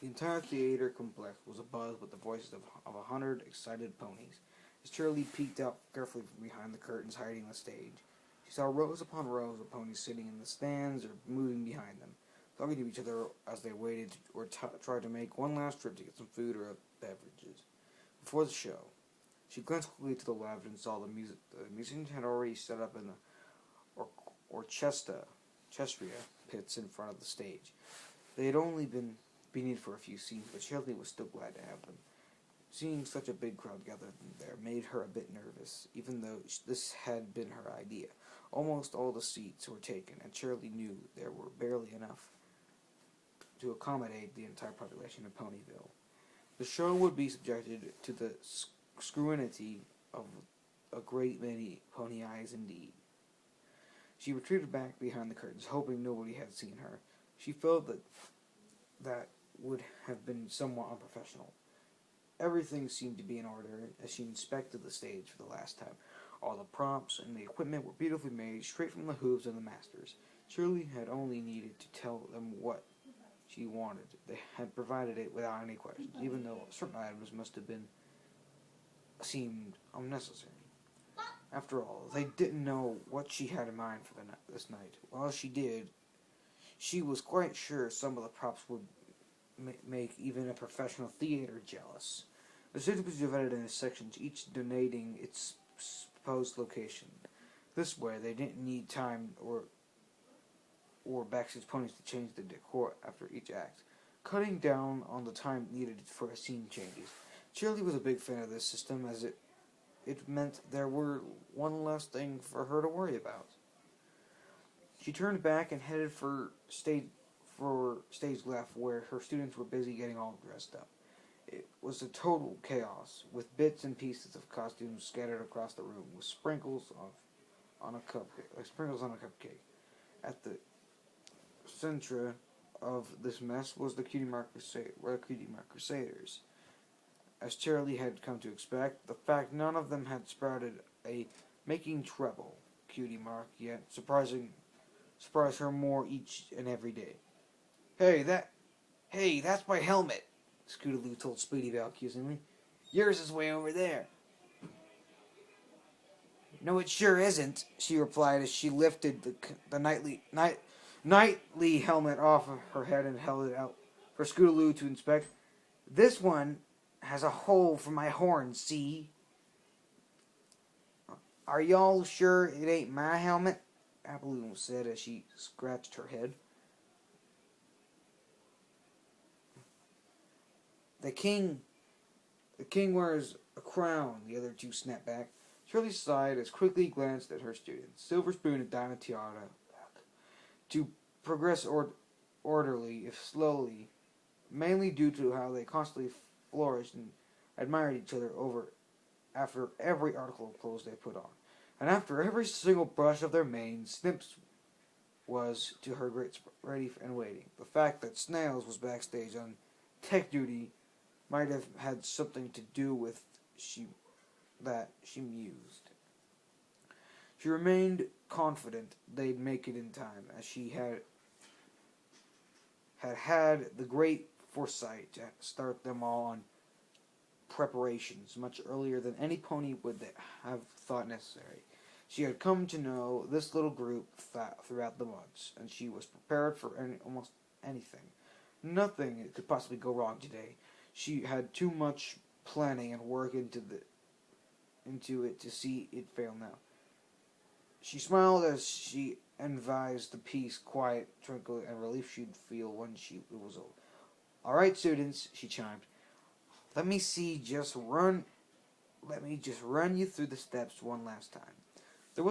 The entire theater complex was abuzz with the voices of 100 excited ponies. As Cheerilee peeked out carefully from behind the curtains hiding the stage, she saw rows upon rows of ponies sitting in the stands or moving behind them, talking to each other as they waited or tried to make one last trip to get some food or beverages. Before the show, she glanced quickly to the left and saw the musicians had already set up in the orchestra pits in front of the stage. They had only been needed for a few scenes, but Cheerilee was still glad to have them. Seeing such a big crowd gathered there made her a bit nervous, even though this had been her idea. Almost all the seats were taken, and Cheerilee knew there were barely enough to accommodate the entire population of Ponyville. The show would be subjected to the scrutiny of a great many pony eyes indeed. She retreated back behind the curtains, hoping nobody had seen her. She felt that would have been somewhat unprofessional. Everything seemed to be in order as she inspected the stage for the last time. All the props and the equipment were beautifully made, straight from the hooves of the masters. Cheerilee had only needed to tell them what she wanted. They had provided it without any questions, even though certain items must have seemed unnecessary. After all, they didn't know what she had in mind for this night. Well, she did. She was quite sure some of the props would make even a professional theater jealous. The stage was divided into sections, each donating its supposed location. This way, they didn't need time or backstage ponies to change the decor after each act, cutting down on the time needed for scene changes. Cheerilee was a big fan of this system, as it meant there were one less thing for her to worry about. She turned back and headed for stage left, where her students were busy getting all dressed up. It was a total chaos, with bits and pieces of costumes scattered across the room, with sprinkles on a cupcake. At the center of this mess was the Cutie Mark Crusaders. As Cheerilee had come to expect, the fact none of them had sprouted a making trouble Cutie Mark yet surprised her more each and every day. Hey, that's my helmet, Scootaloo told Speedybelle accusingly. Yours is way over there. No, it sure isn't, she replied as she lifted the knightly helmet off of her head and held it out for Scootaloo to inspect. This one has a hole for my horn, see? Are y'all sure it ain't my helmet? Appaloon said as she scratched her head. The king wears a crown, the other two snapped back. Cheerilee sighed as quickly glanced at her students, Silver Spoon and Diamond Tiara, to progress orderly, if slowly, mainly due to how they constantly flourished and admired each other after every article of clothes they put on. And after every single brush of their manes, Snips was, to her great ready and waiting. The fact that Snails was backstage on tech duty might have had something to do with she mused. She remained confident they'd make it in time, as she had the great foresight to start them all on preparations much earlier than any pony would have thought necessary. She had come to know this little group throughout the months, and she was prepared for almost anything. Nothing could possibly go wrong today. She had too much planning and work into it to see it fail now. She smiled as she envisaged the peace, quiet, tranquil, and relief she'd feel when it was over. All right, students, she chimed. Let me just run you through the steps one last time. There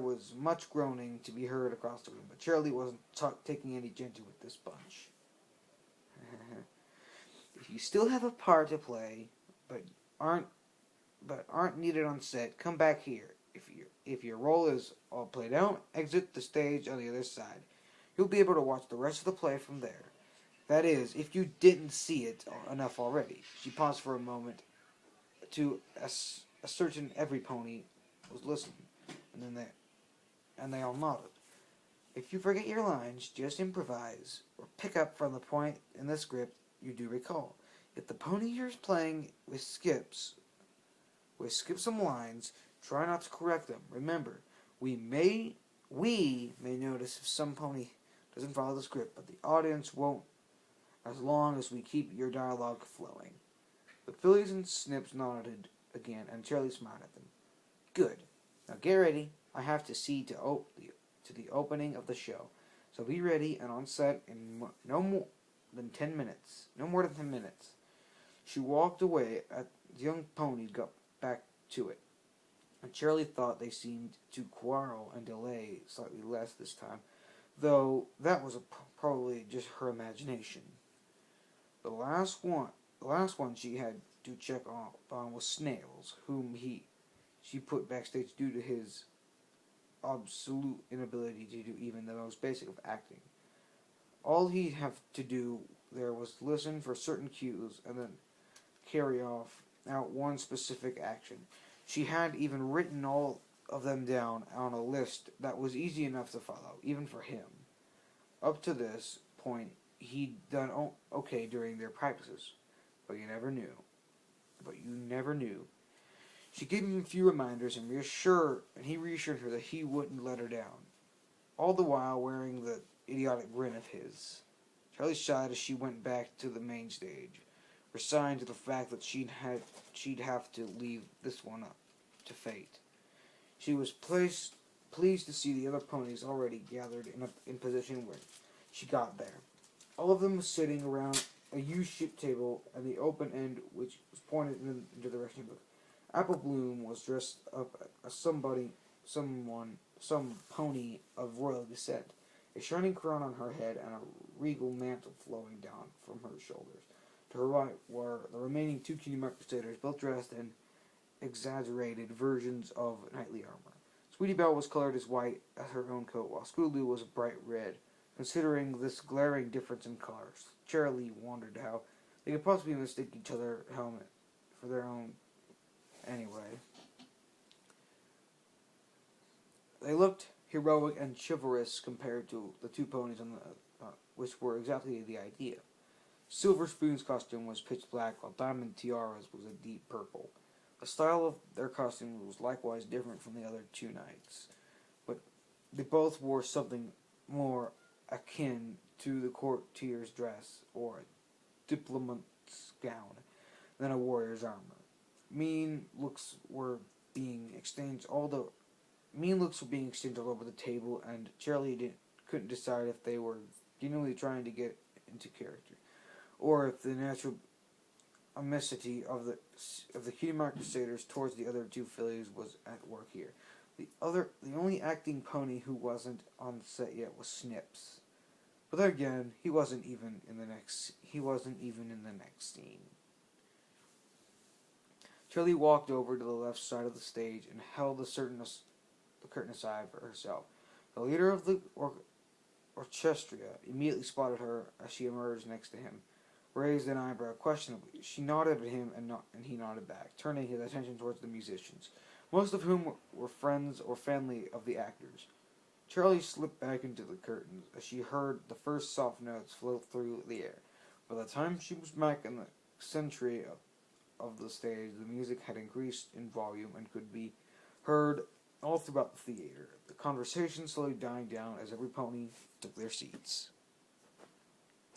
was much groaning to be heard across the room, but Cheerilee wasn't taking any gently with this bunch. If you still have a part to play, but aren't needed on set, come back here. If your role is all played out, exit the stage on the other side. You'll be able to watch the rest of the play from there. That is, if you didn't see it enough already. She paused for a moment to ascertain every pony was listening, and they all nodded. If you forget your lines, just improvise, or pick up from the point in the script you do recall. If the pony hears playing with some lines, try not to correct them. Remember, we may notice if some pony doesn't follow the script, but the audience won't as long as we keep your dialogue flowing. The fillies and Snips nodded again, and Cheerilee smiled at them. Good. Now get ready. I have to see to the opening of the show. So be ready and on set in no more than 10 minutes. No more than 10 minutes. She walked away as the young pony got back to it. And Cheerilee thought they seemed to quarrel and delay slightly less this time, though that was probably just her imagination. The last one she had to check on was Snails, whom she put backstage due to his absolute inability to do even the most basic of acting. All he'd have to do there was listen for certain cues and then carry out one specific action. She had even written all of them down on a list that was easy enough to follow, even for him. Up to this point, he'd done okay during their practices, but you never knew. She gave him a few reminders and he reassured her that he wouldn't let her down, all the while wearing the idiotic grin of his. Charlie sighed as she went back to the main stage, resigned to the fact that she'd have to leave this one up to fate. She was pleased to see the other ponies already gathered in position when she got there. All of them were sitting around a U-shaped table at the open end, which was pointed in the direction of Apple Bloom was dressed up as some pony of royal descent, a shining crown on her head and a regal mantle flowing down from her shoulders. To her right were the remaining two Cutie Mark Crusaders, both dressed in exaggerated versions of knightly armor. Sweetie Belle was colored as white as her own coat, while Scootaloo was a bright red. Considering this glaring difference in colors, Cheerilee wondered how they could possibly mistake each other's helmet for their own. Anyway, they looked heroic and chivalrous compared to the two ponies on which were exactly the idea. Silver Spoon's costume was pitch black, while Diamond Tiara's was a deep purple. The style of their costumes was likewise different from the other two knights, but they both wore something more akin to the courtier's dress or a diplomat's gown than a warrior's armor. Mean looks were being exchanged all over the table, and Cheerilee couldn't decide if they were genuinely trying to get into character, or if the natural amicity of the Cutie Mark Crusaders towards the other two fillies was at work here. The only acting pony who wasn't on the set yet was Snips. But then again, he wasn't even in the next scene. Cheerilee walked over to the left side of the stage and held the curtain aside for herself. The leader of the orchestra immediately spotted her as she emerged next to him, raised an eyebrow questionably. She nodded at him, and he nodded back, turning his attention towards the musicians, most of whom were friends or family of the actors. Cheerilee slipped back into the curtains as she heard the first soft notes float through the air. By the time she was back in the century of the stage, the music had increased in volume and could be heard all throughout the theater. The conversation slowly dying down as every pony took their seats.